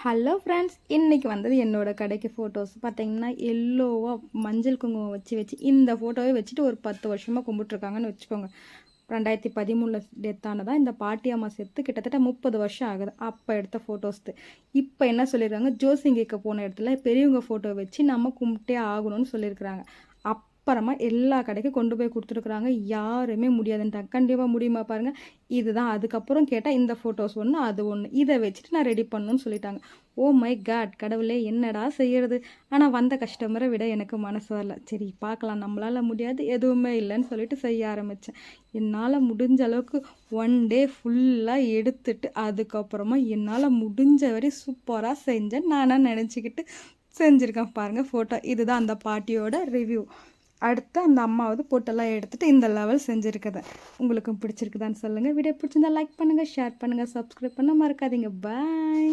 Hello friends, இன்றைக்கி வந்தது என்னோட கடைக்கு ஃபோட்டோஸ் பார்த்தீங்கன்னா எல்லோவாக மஞ்சள் குங்குமம் வச்சு இந்த ஃபோட்டோவை வச்சுட்டு ஒரு 10 வருஷமாக கும்பிட்ருக்காங்கன்னு வச்சுக்கோங்க. 2013 டெத் ஆனதான் இந்த பாட்டி அம்மா செத்து கிட்டத்தட்ட 30 வருஷம் ஆகுது. அப்போ எடுத்த ஃபோட்டோஸ்து. இப்போ என்ன சொல்லியிருக்காங்க, ஜோசிங்கிக்க போன இடத்துல பெரியவங்க ஃபோட்டோ வச்சு நம்ம கும்பிட்டே ஆகணும்னு சொல்லியிருக்கிறாங்க. அப்புறமா எல்லா கடைக்கும் கொண்டு போய் கொடுத்துருக்குறாங்க. யாருமே முடியாதுன்ட்டாங்க. கண்டிப்பாக முடியுமா பாருங்கள். இதுதான் அதுக்கப்புறம் கேட்டால் இந்த ஃபோட்டோஸ் ஒன்று, அது ஒன்று, இதை வச்சுட்டு நான் ரெடி பண்ணணும்னு சொல்லிட்டாங்க. ஓ மை காட், கடவுளே என்னடா செய்கிறது. ஆனால் வந்த கஸ்டமரை விட எனக்கு மனசு வரல. சரி பார்க்கலாம், நம்மளால் முடியாது எதுவுமே இல்லைன்னு சொல்லிட்டு செய்ய ஆரம்பித்தேன். என்னால் முடிஞ்ச அளவுக்கு 1 டே ஃபுல்லாக எடுத்துட்டு அதுக்கப்புறமா என்னால் முடிஞ்ச வரை சூப்பராக செஞ்சேன் நானாக நினச்சிக்கிட்டு செஞ்சுருக்கேன். பாருங்கள் ஃபோட்டோ. இதுதான் அந்த பாட்டியோட ரிவ்யூ. அடுத்து அந்த அம்மாவது போட்டெல்லாம் எடுத்துகிட்டு இந்த லெவல் செஞ்சுருக்குது. உங்களுக்கும் பிடிச்சிருக்குதான்னு சொல்லுங்கள். வீடியோ பிடிச்சிருந்தா லைக் பண்ணுங்கள், ஷேர் பண்ணுங்கள், சப்ஸ்கிரைப் பண்ண மறக்காதீங்க. பாய்.